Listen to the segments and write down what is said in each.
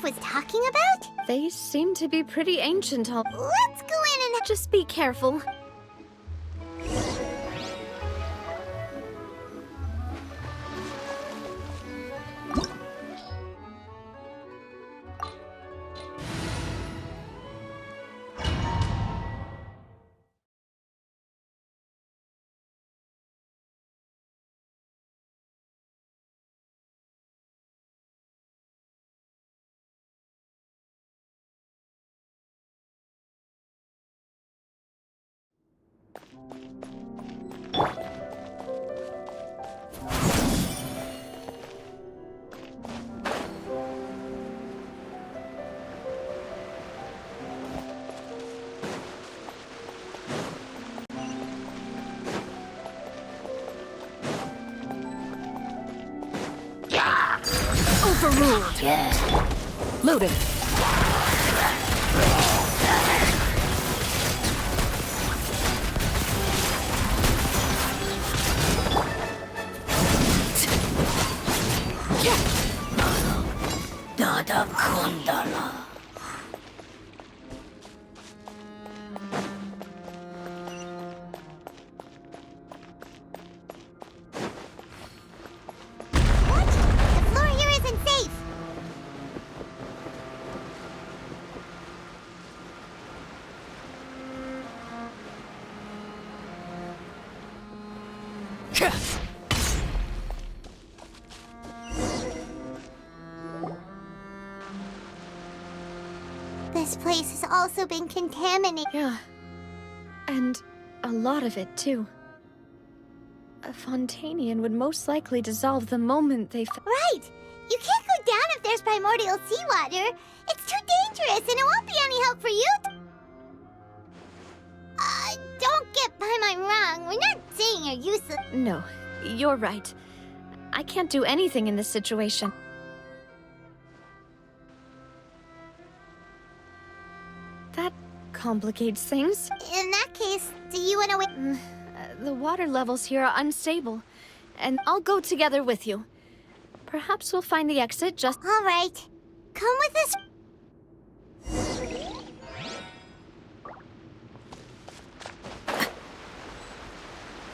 was talking about? They seem to be pretty ancient. Let's go in and... Just be careful. Overruled. Yeah. Loaded. Dada Kundala. What? The floor here isn't safe. This place has also been contaminated. Yeah. And a lot of it, too. A Fontainian would most likely dissolve the moment they Right! You can't go down if there's primordial seawater. It's too dangerous and it won't be any help for you. Don't get by my wrong. We're not saying you're useless. No, you're right. I can't do anything in this situation. That complicates things. In that case, do you want to wait? The water levels here are unstable, and I'll go together with you. Perhaps we'll find the exit just... All right. Come with us.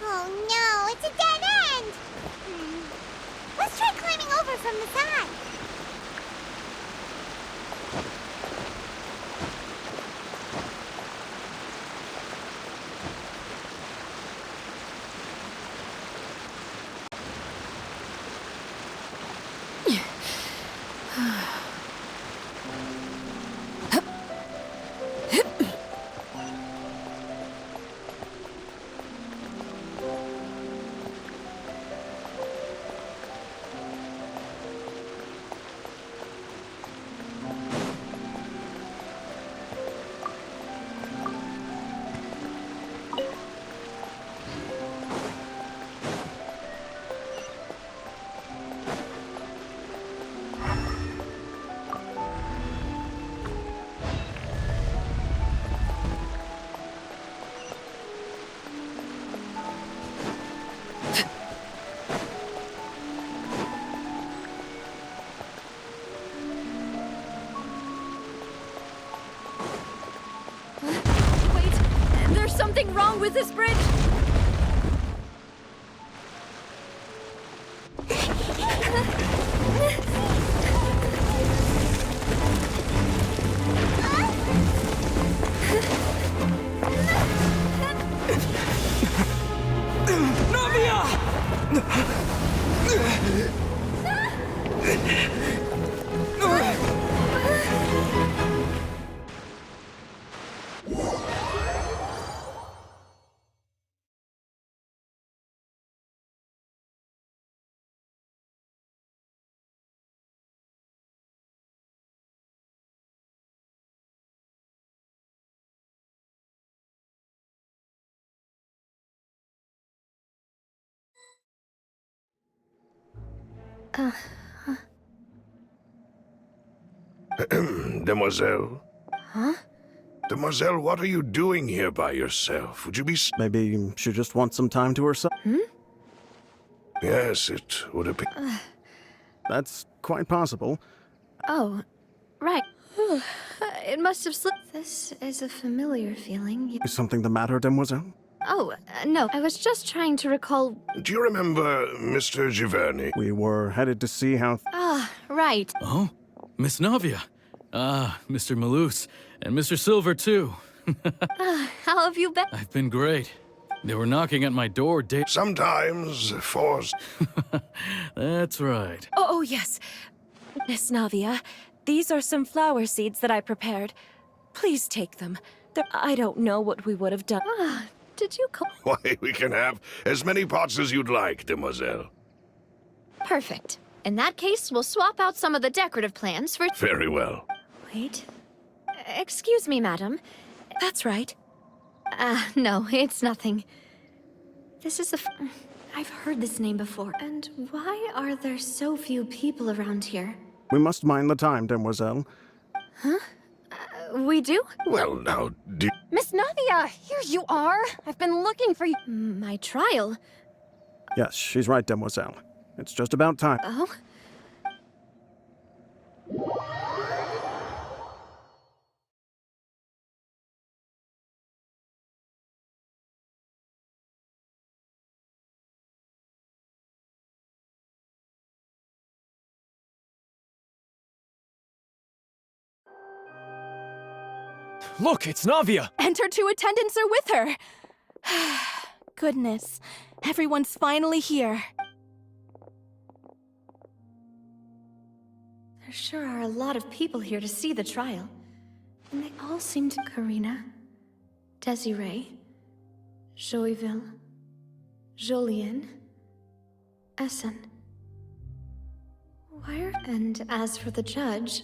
Oh no, it's a dead end! Let's try climbing over from the side. Wait, there's something wrong with this bridge! Demoiselle? Huh? Demoiselle, what are you doing here by yourself? Would you be... Maybe she just wants some time to herself. Yes, it would appear. That's quite possible. Oh, Right. It must have slipped. This is a familiar feeling. Is something the matter, Demoiselle? Oh, no. I was just trying to recall. Do you remember Mr. Giverny? We were headed to see how... Ah, right. Oh, Miss Navia. Ah, Mr. Malus. And Mr. Silver, too. How have you been? I've been great. They were knocking at my door day... Sometimes forced. That's right. Oh, yes. Miss Navia, these are some flower seeds that I prepared. Please take them. I don't know what we would have done. Ah, did you call? Why, we can have as many pots as you'd like, Demoiselle. Perfect. In that case, we'll swap out some of the decorative plants for... Very well. Wait. Excuse me, madam. That's right. No, it's nothing. This is I've heard this name before. And why are there so few people around here? We must mind the time, Demoiselle. We do? Well, now, Miss Navia, here you are. I've been looking for you. My trial? Yes, she's right, Demoiselle. It's just about time. Oh? Look, it's Navia! And her two attendants are with her. Goodness, everyone's finally here. There sure are a lot of people here to see the trial. And they all seem to... Karina, Desiree, Joyville, Jolien, Essen. And as for the judge...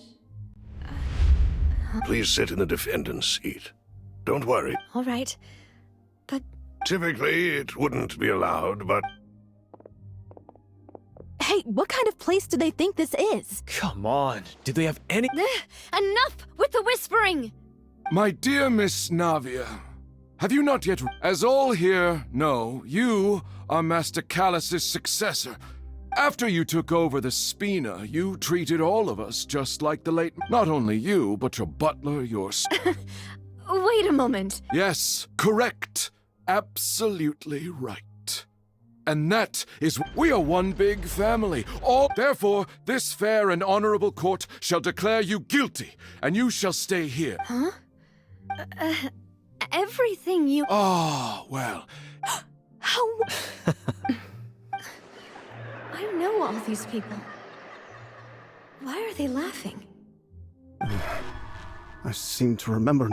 please sit in the defendant's seat. Don't worry. All right. But... Typically, it wouldn't be allowed, but... Hey, what kind of place do they think this is? Come on, do they have any— Enough with the whispering! My dear Miss Navia, have you not yet... As all here know, you are Master Callus's successor. After you took over the Spina, you treated all of us just like the late... Not only you, but your butler, your... Wait a moment. Yes, correct. Absolutely right. And that is... We are one big family. All... Therefore, this fair and honorable court shall declare you guilty, and you shall stay here. Huh? Everything you... Ah, well... How... I know all these people. Why are they laughing? I seem to remember...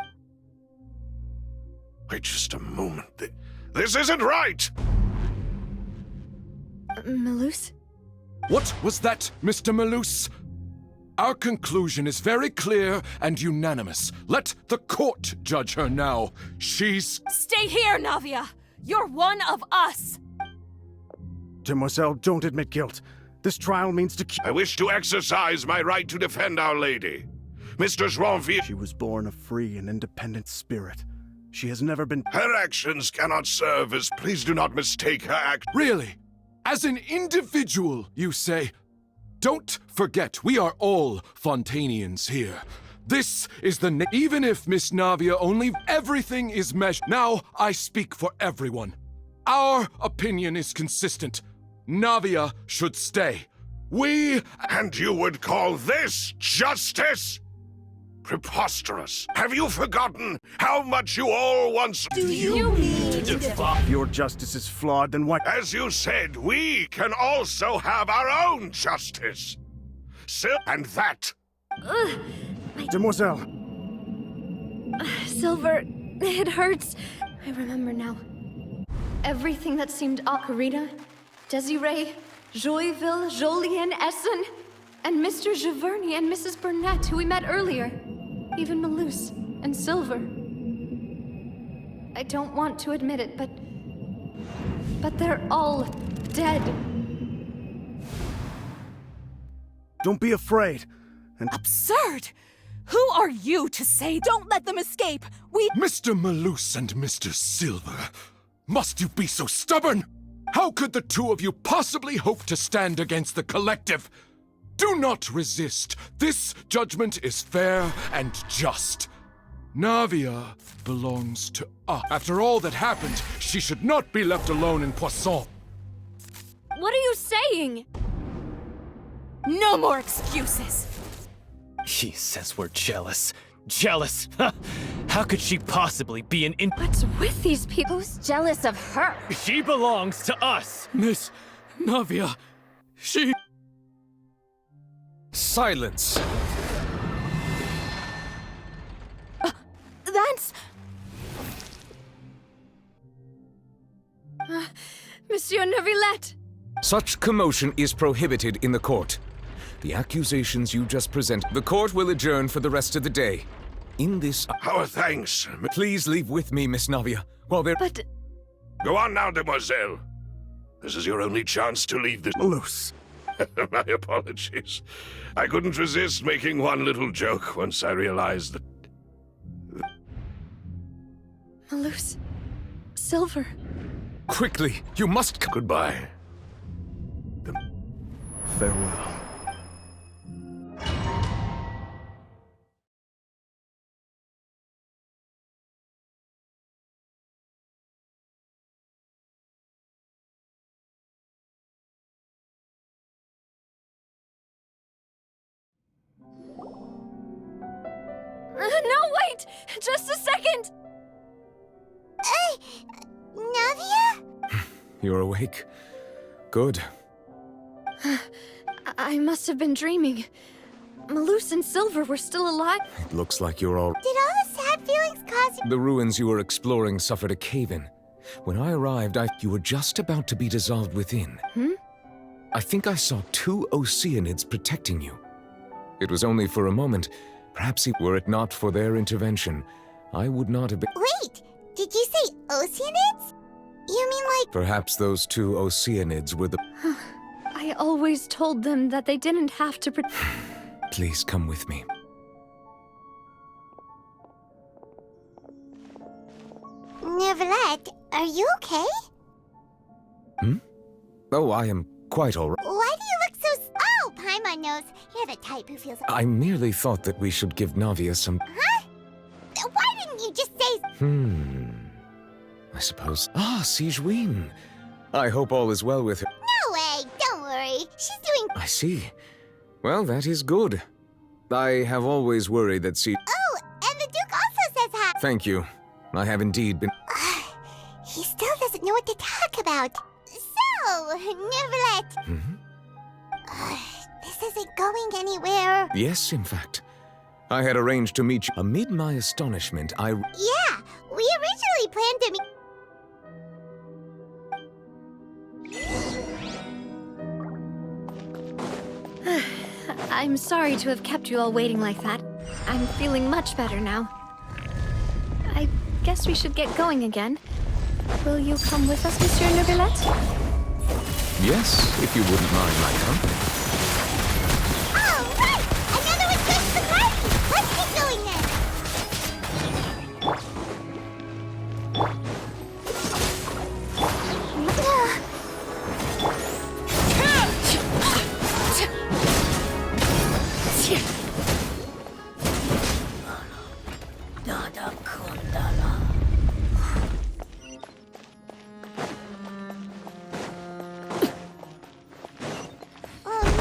Wait just a moment. This isn't right! Malus? What was that, Mr. Malus? Our conclusion is very clear and unanimous. Let the court judge her now. She's... Stay here, Navia! You're one of us! Demoiselle, don't admit guilt. This trial means to... I wish to exercise my right to defend Our Lady. Mr. Joinville... She was born a free and independent spirit. She has never been... Her actions cannot serve as... Please do not mistake her act... Really? As an individual, you say? Don't forget, we are all Fontainians here. This is the... Even if Miss Navia only... Everything is measured. Now, I speak for everyone. Our opinion is consistent. Navia should stay. We... And you would call this justice? Preposterous. Have you forgotten how much you all once... Do you mean to defy? If your justice is flawed, then why... As you said, we can also have our own justice. And that... Demoiselle! Silver, it hurts. I remember now. Everything that seemed Karina, Desiree, Joyville, Jolien, Essen, and Mr. Giverny and Mrs. Burnett, who we met earlier. Even Malus and Silver. I don't want to admit it, but they're all dead. Don't be afraid. And... Absurd! Who are you to say don't let them escape? Mr. Malus and Mr. Silver, must you be so stubborn? How could the two of you possibly hope to stand against the collective? Do not resist. This judgment is fair and just. Navia belongs to us. After all that happened, she should not be left alone in Poisson. What are you saying? No more excuses. He says we're jealous. Jealous? How could she possibly be an What's with these people? Who's jealous of her? She belongs to us! Miss Navia, she... Silence! That's... Monsieur Neuvillette! Such commotion is prohibited in the court. The accusations you just presented, the court will adjourn for the rest of the day. In this... Our thanks. Please leave with me, Miss Navia, while there... But Go on now, demoiselle. This is your only chance to leave this... Loose. My apologies. I couldn't resist making one little joke once I realized that... Malus, Silver. Quickly, you must... Goodbye. Farewell. No, wait! Just a second! Navia? You're awake. Good. I must have been dreaming. Malus and Silver were still alive. It looks like you're all... Did all the sad feelings cause you? The ruins you were exploring suffered a cave-in. When I arrived, you were just about to be dissolved within. I think I saw 2 Oceanids protecting you. It was only for a moment. Perhaps were it not for their intervention, I would not have been... Wait, did you say Oceanids? You mean like... Perhaps those 2 Oceanids were the... I always told them that they didn't have to Please come with me. Neuvillette, are you okay? Oh, I am quite all right. Why do you look so... Oh, Paimon knows. You're the type who feels... I merely thought that we should give Navia some... Huh? Why didn't you just say... I suppose... Ah, Sigewinne. I hope all is well with her. No way, don't worry. She's doing... I see. Well, that is good. I have always worried that Oh, and the Duke also says hi. Thank you. I have indeed been... He still doesn't know what to talk about. So, Neuvillette... this isn't going anywhere. Yes, in fact. I had arranged to meet you. Amid my astonishment, Yeah, we originally planned to meet... I'm sorry to have kept you all waiting like that. I'm feeling much better now. I guess we should get going again. Will you come with us, Monsieur Neuvillette? Yes, if you wouldn't mind my company. All right! Another request for party! Let's get going then! Oh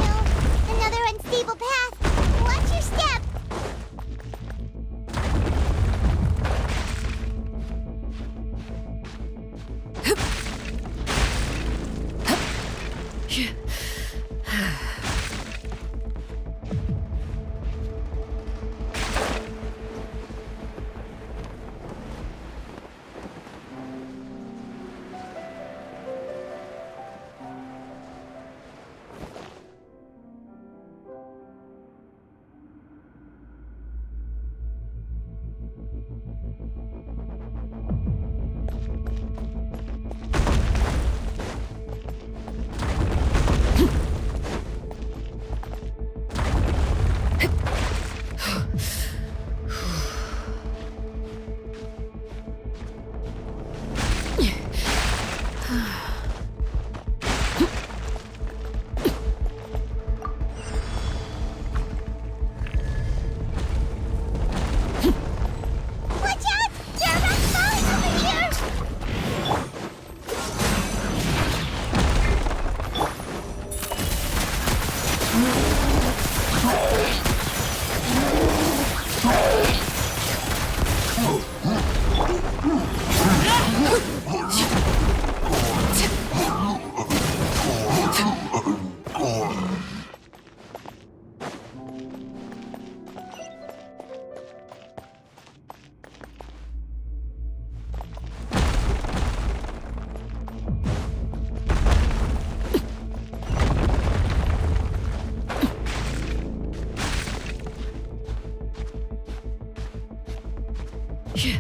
It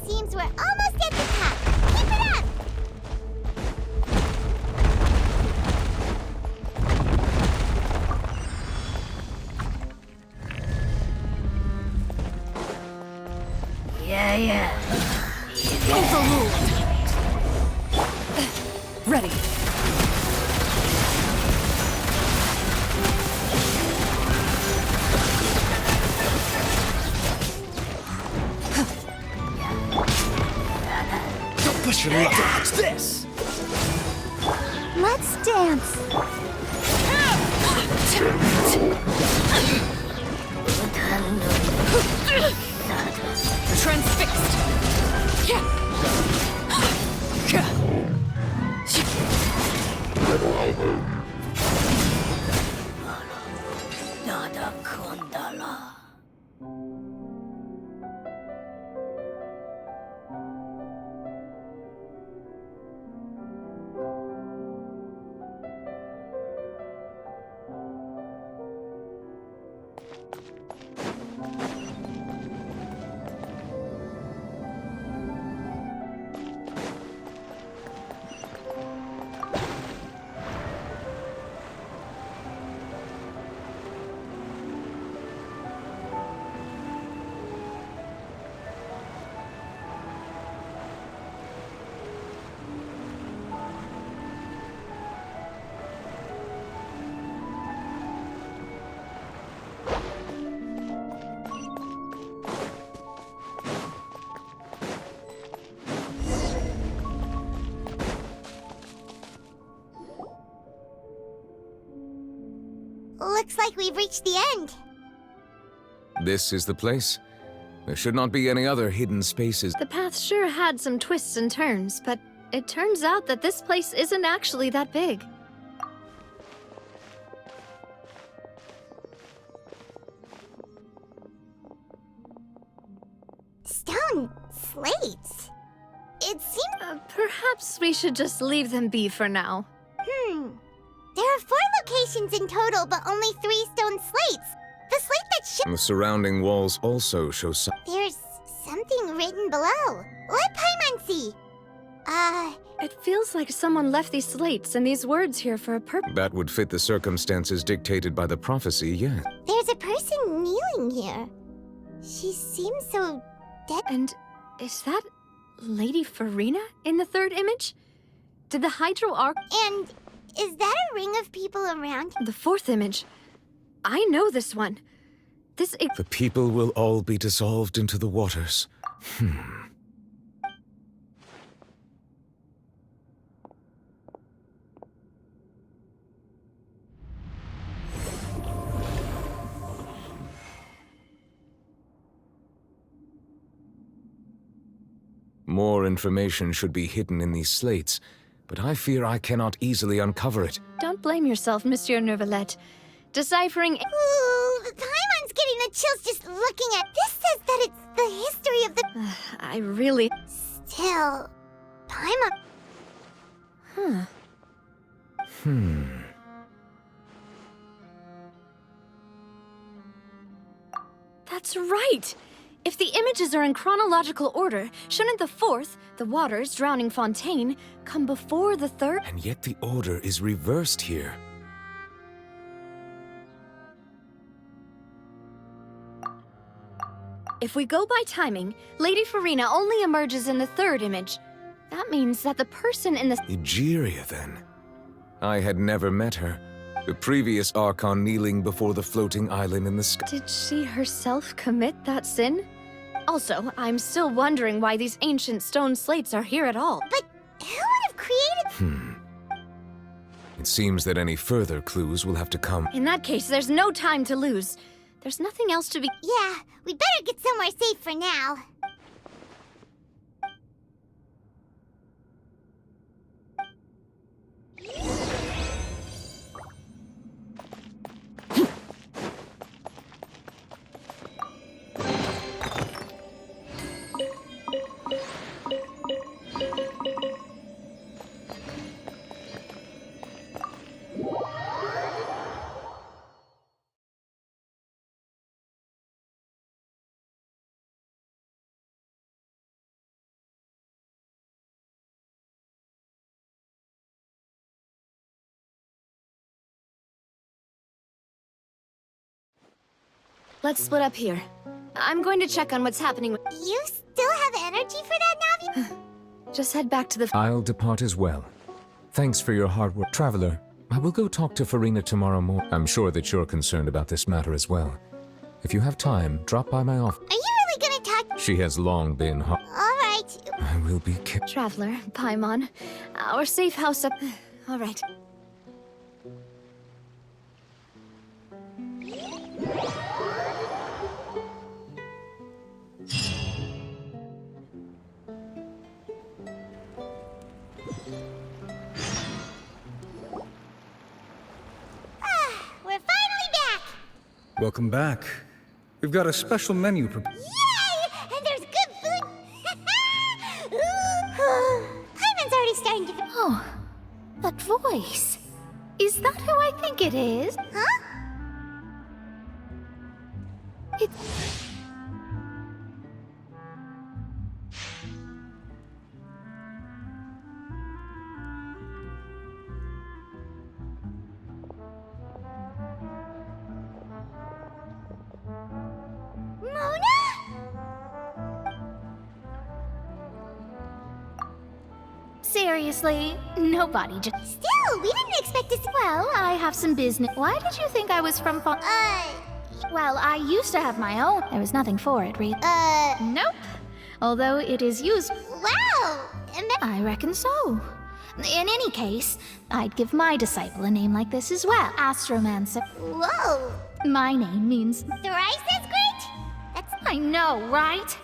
seems we're almost at the top. Keep it up! Overruled. Ready. Don't push your luck. What's this? Let's dance. Transfixed. Looks like we've reached the end. This is the place. There should not be any other hidden spaces. The path sure had some twists and turns, but it turns out that this place isn't actually that big. Stone slates. It seems... Perhaps we should just leave them be for now. There are 4 locations in total, but only 3 stone slates. The slate that And the surrounding walls also show some. There's something written below. Let Paimon see. It feels like someone left these slates and these words here for a purpose. That would fit the circumstances dictated by the prophecy, yes. There's a person kneeling here. She seems so dead. And is that Lady Furina in the 3rd image? Did the Hydro Arc... And is that a ring of people around? The 4th image. I know this one. The people will all be dissolved into the waters. More information should be hidden in these slates, but I fear I cannot easily uncover it. Don't blame yourself, Monsieur Neuvillette. Deciphering... Ooh, Paimon's getting the chills just looking at... This says that it's the history of the... I really... Still... Paimon... That's right! If the images are in chronological order, shouldn't the 4th, the waters drowning Fontaine, come before the 3rd? And yet the order is reversed here. If we go by timing, Lady Furina only emerges in the 3rd image. That means that the person in the... Egeria, then. I had never met her. The previous Archon kneeling before the floating island in the sky. Did she herself commit that sin? Also, I'm still wondering why these ancient stone slates are here at all. But who would have created... It seems that any further clues will have to come. In that case, there's no time to lose. There's nothing else to be... Yeah, we better get somewhere safe for now. let's split up here. I'm going to check on what's happening with... You still have energy for that, Navi? Just head back to the... I'll depart as well. Thanks for your hard work. Traveler, I will go talk to Furina tomorrow morning. I'm sure that you're concerned about this matter as well. If you have time, drop by my office. Are you really gonna talk? She has long been All right. I will be Traveler, Paimon. Our safe house up... All right. We're finally back! Welcome back. We've got a special menu prepared. Yay! And there's good food! Hyman's already starting to... Oh, that voice. Is that who I think it is? Huh? It's... Seriously, nobody just... Still, we didn't expect to see... Well, I have some business. Why did you think I was from Well, I used to have my own. There was nothing for it, really. Nope. Although it is used... Wow! I reckon so. In any case, I'd give my disciple a name like this as well. Astromancer. Whoa! My name means... Thrice as great? That's... I know, right?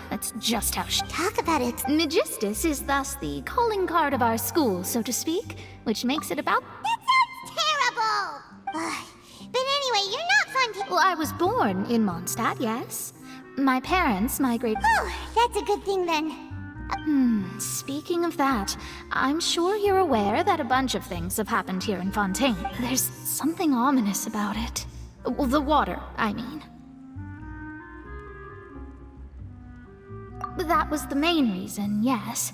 That's just how she... Talk about it. Magistus is thus the calling card of our school, so to speak, which makes it about... That sounds terrible! But anyway, you're not Fontaine. Well, I was born in Mondstadt, yes. My parents migrated... Oh, that's a good thing then. Speaking of that, I'm sure you're aware that a bunch of things have happened here in Fontaine. There's something ominous about it. Well, the water, I mean. That was the main reason, yes.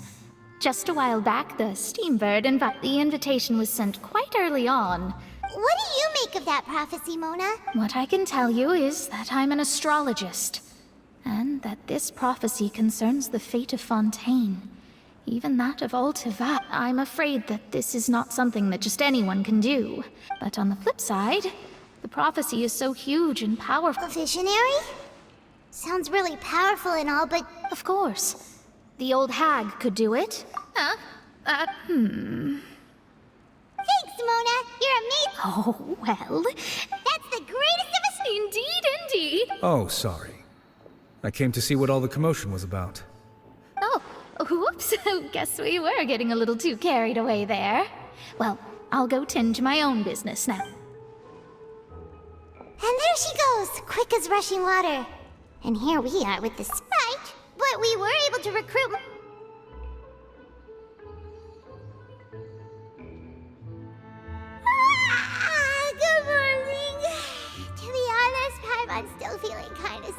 Just a while back, the Steambird the invitation was sent quite early on. What do you make of that prophecy, Mona? What I can tell you is that I'm an astrologist, and that this prophecy concerns the fate of Fontaine, even that of Ultiva. I'm afraid that this is not something that just anyone can do. But on the flip side, the prophecy is so huge and powerful. A visionary? Sounds really powerful and all, but... Of course. The old hag could do it. Thanks, Mona. You're amazing. Oh, well. That's the greatest of us. Indeed. Oh, sorry. I came to see what all the commotion was about. Oh, whoops. Guess we were getting a little too carried away there. Well, I'll go tend to my own business now. And there she goes, quick as rushing water. And here we are with the sprite, but we were able to recruit... Good morning. To be honest, Paimon's still feeling kind of...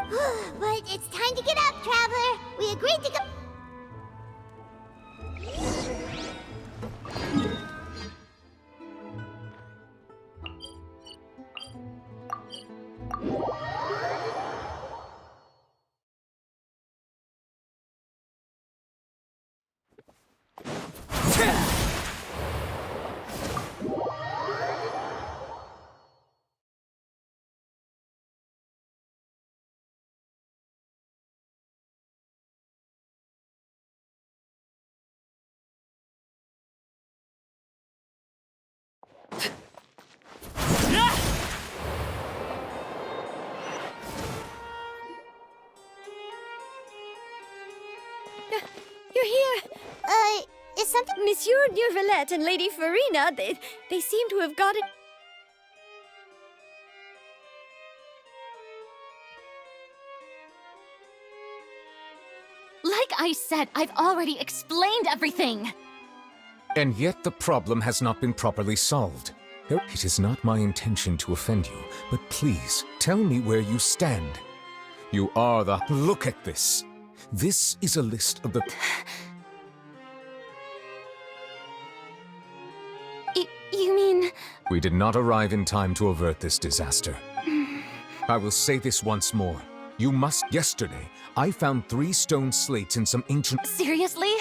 But it's time to get up, Traveler. We agreed to go... You're here! Is something... Monsieur Neuvillette and Lady Furina, they seem to have got it... Like I said, I've already explained everything! And yet the problem has not been properly solved. It is not my intention to offend you, but please, tell me where you stand. You are the... Look at this. This is a list of the... You mean... We did not arrive in time to avert this disaster. I will say this once more. You must. Yesterday, I found 3 stone slates in some ancient. Seriously?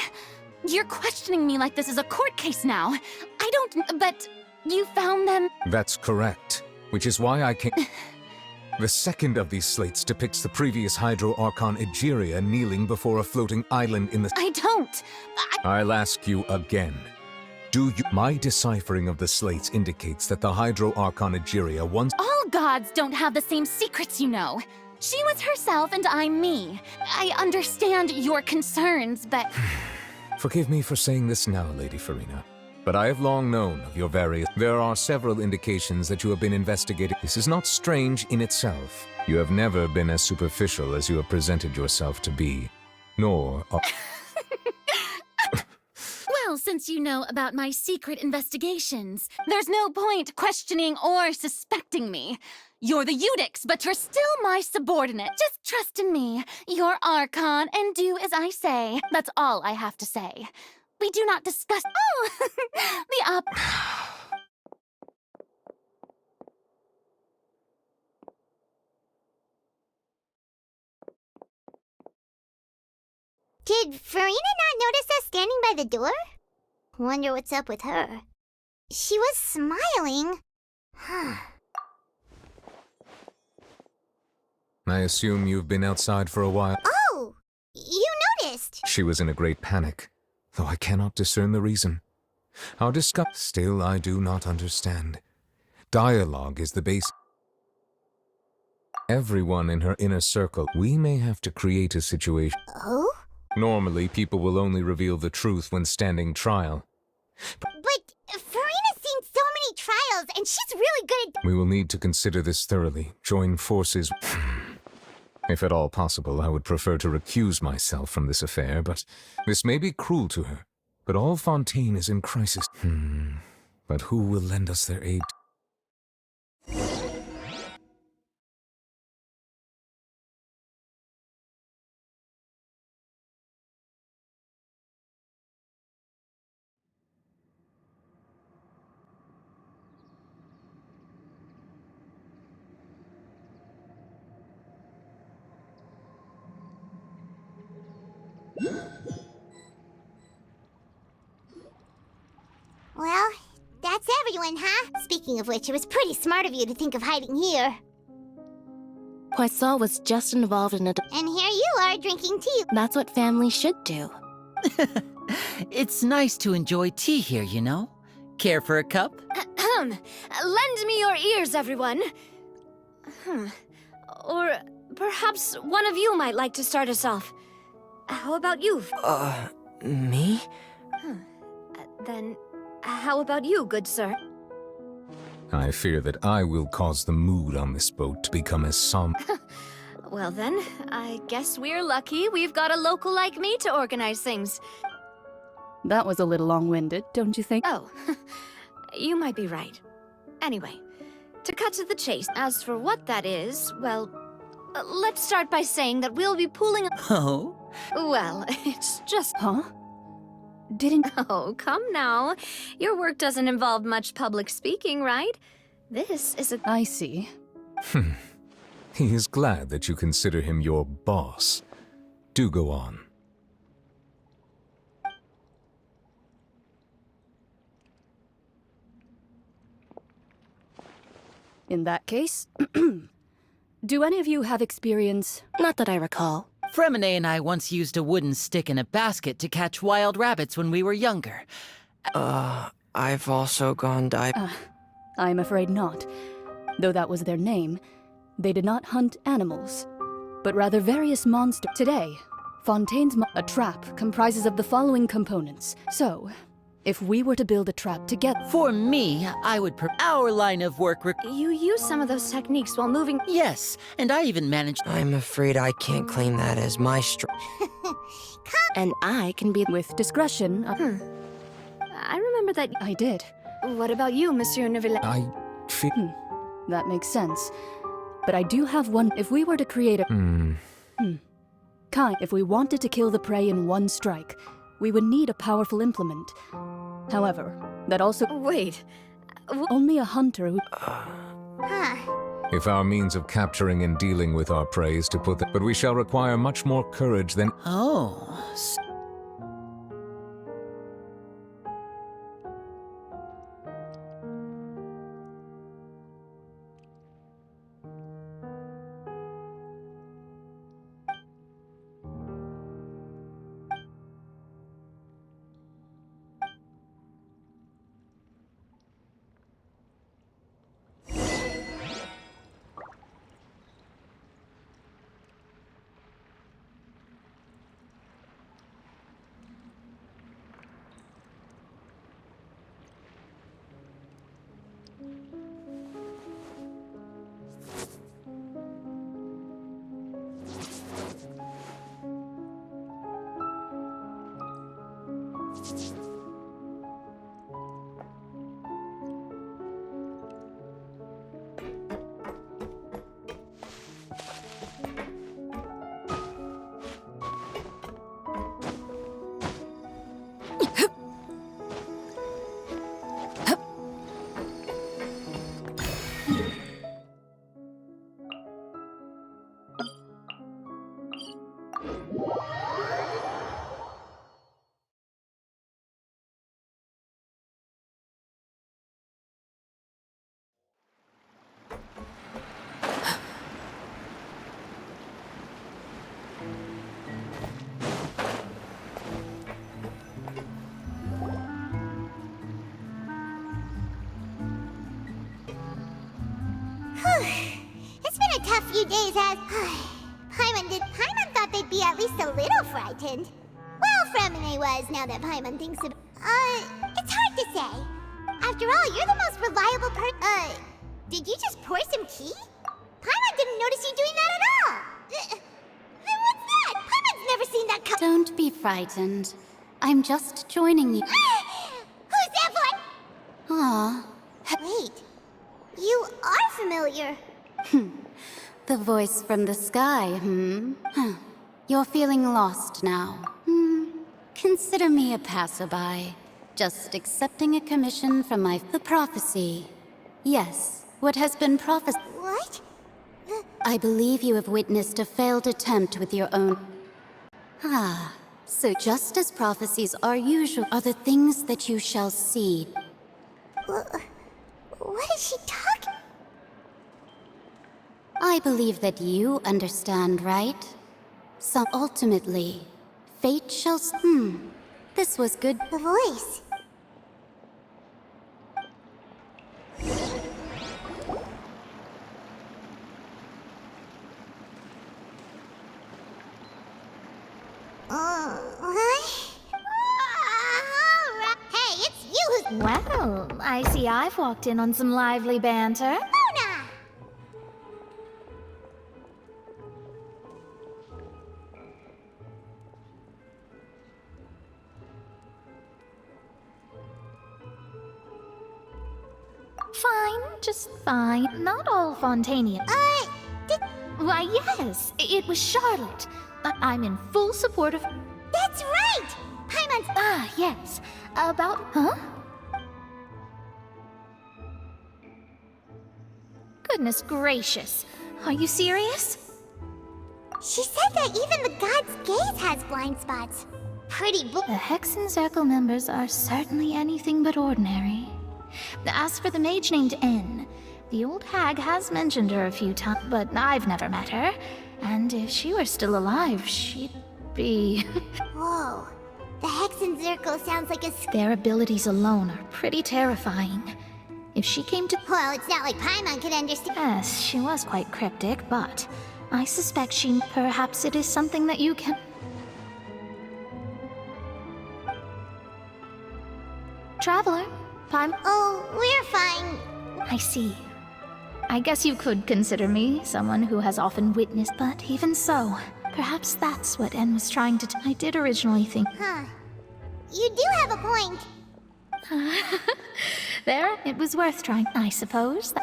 You're questioning me like this is a court case now. I don't. But you found them. That's correct. Which is why I came. The second of these slates depicts the previous Hydro Archon Egeria kneeling before a floating island in the. I don't. I'll ask you again. Do you? My deciphering of the slates indicates that the Hydro Archon Egeria once. All gods don't have the same secrets, you know. She was herself and I'm me. I understand your concerns, but. Forgive me for saying this now, Lady Furina, but I have long known of your various. There are several indications that you have been investigating. This is not strange in itself. You have never been as superficial as you have presented yourself to be, nor. Well, since you know about my secret investigations, there's no point questioning or suspecting me. You're the Eudix, but you're still my subordinate. Just trust in me. You're Archon, and do as I say. That's all I have to say. We do not discuss. Oh, the Did Furina not notice us standing by the door? Wonder what's up with her. She was smiling. I assume you've been outside for a while. Oh! You noticed! She was in a great panic, though I cannot discern the reason. Our discuss. Still, I do not understand. Dialogue is the base. Everyone in her inner circle. We may have to create a situation. Oh? Normally, people will only reveal the truth when standing trial. But Furina's seen so many trials, and she's really good at. We will need to consider this thoroughly. Join forces. If at all possible, I would prefer to recuse myself from this affair, but this may be cruel to her. But all Fontaine is in crisis. But who will lend us their aid? Well, that's everyone, huh? Speaking of which, it was pretty smart of you to think of hiding here. Poisson was just involved in a... And here you are, drinking tea. That's what family should do. It's nice to enjoy tea here, you know? Care for a cup? Lend me your ears, everyone. Or perhaps one of you might like to start us off. How about you? Me? Then, how about you, good sir? I fear that I will cause the mood on this boat to become as somber. Well then, I guess we're lucky we've got a local like me to organize things. That was a little long-winded, don't you think? Oh, you might be right. Anyway, to cut to the chase, as for what that is, well, let's start by saying that we'll be pulling... Oh? Well, it's just... Huh? Didn't... Oh, come now. Your work doesn't involve much public speaking, right? This is a... I see. He is glad that you consider him your boss. Do go on. In that case, do any of you have experience? Not that I recall. Fremine and I once used a wooden stick in a basket to catch wild rabbits when we were younger. I've also gone I'm afraid not. Though that was their name, they did not hunt animals, but rather various monsters. Today, Fontaine's a trap comprises of the following components. So, if we were to build a trap together... For me, I would our line of work You use some of those techniques while moving... Yes, and I even managed... I'm afraid I can't claim that as my And I can be... With discretion... I remember that... I did. What about you, Monsieur Neuvillette? I feel... That makes sense. But I do have one... If we were to create a... If we wanted to kill the prey in one strike, we would need a powerful implement. However, that also... Wait... Only a hunter who... If our means of capturing and dealing with our prey is to put them, but we shall require much more courage than... Oh, It's been a tough few days as... Paimon thought they'd be at least a little frightened. Well, Fremine was, now that Paimon thinks of... it's hard to say. After all, you're the most reliable did you just pour some tea? Paimon didn't notice you doing that at all. Then what's that? Paimon's never seen that cup. Don't be frightened. I'm just joining you. Who's that boy? Aw. Wait. You are familiar. The voice from the sky, Huh. You're feeling lost now. Consider me a passerby. Just accepting a commission from the prophecy. Yes, what has been prophesied. What? I believe you have witnessed a failed attempt with your own... so just as prophecies are usual, are the things that you shall see. What is she talking? I believe that you understand, right? So ultimately, fate shall... This was good. The voice. Hey, it's you who's... Well, I see I've walked in on some lively banter. Mona! Fine, just fine. Not all Fontainian. Why, yes, it was Charlotte. I'm in full support of... That's right! Paimon's... yes. About... Huh? Goodness gracious. Are you serious? She said that even the god's gaze has blind spots. Pretty The Hexen Circle members are certainly anything but ordinary. As for the mage named N, the old hag has mentioned her a few times, but I've never met her. And if she were still alive, she'd be... Whoa. The Hexen Circle sounds like a... Their abilities alone are pretty terrifying. If she came to... Well, it's not like Paimon could understand... Yes, she was quite cryptic, but I suspect she... Perhaps it is something that you can... Traveler, Oh, we're fine. I see. I guess you could consider me someone who has often witnessed, but even so, perhaps that's what N was trying to I did originally think. Huh. You do have a point. There, it was worth trying, I suppose.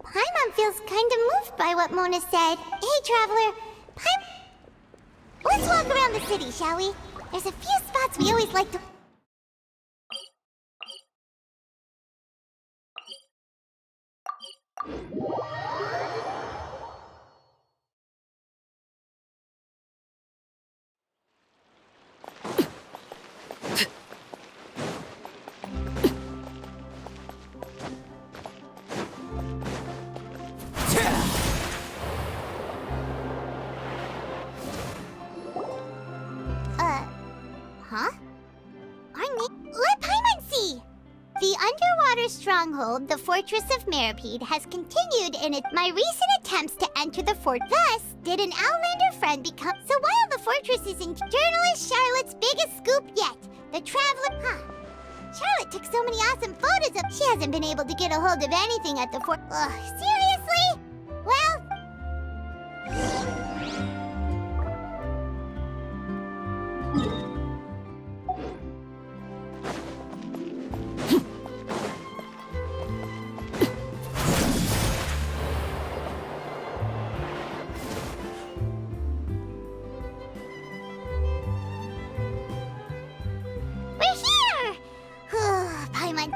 Paimon feels kind of moved by what Mona said. Hey, Traveler. Let's walk around the city, shall we? There's a few spots we always like to... Huh? Let Paimon see! The underwater stronghold, the Fortress of Mmorpg, has continued in my recent attempts to enter the fort. Thus, did an Outlander friend become... So while the fortress is in... Journalist Charlotte's biggest scoop yet, the traveler... Charlotte took so many awesome photos of... She hasn't been able to get a hold of anything at the fort... Seriously? Well... Paimon.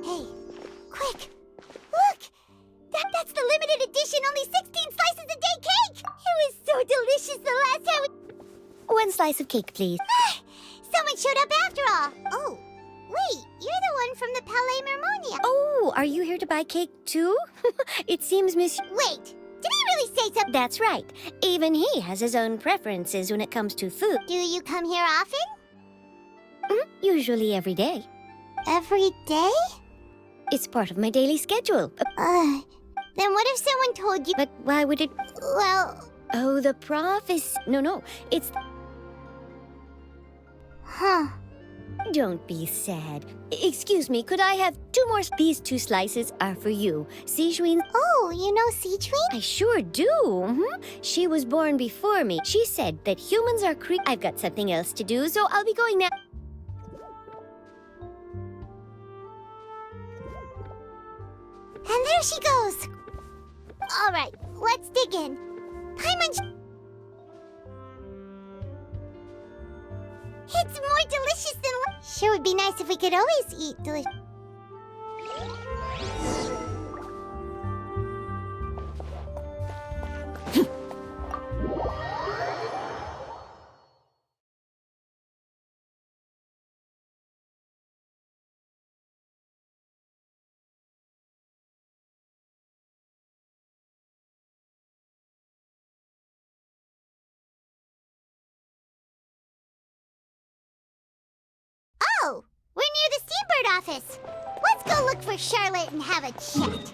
Hey, quick! Look! That's the limited edition, only 16 slices a day cake! It was so delicious the last time we... One slice of cake, please. Someone showed up after all! Oh, wait, you're the one from the Palais Mermonia. Oh, are you here to buy cake, too? It seems Wait, did he really say something? That's right. Even he has his own preferences when it comes to food. Do you come here often? Usually every day. Every day? It's part of my daily schedule. Then what if someone told you... But why would it... Well... Oh, the prophecy... No, it's... Huh. Don't be sad. Excuse me, could I have 2 more? These 2 slices are for you. Sijuin... Oh, you know Sijuin? I sure do. She was born before me. She said that humans are I've got something else to do, so I'll be going now. And there she goes! Alright, let's dig in. Paimon... It's more delicious than... Sure would be nice if we could always eat delicious... Oh, we're near the Steambird office. Let's go look for Charlotte and have a chat.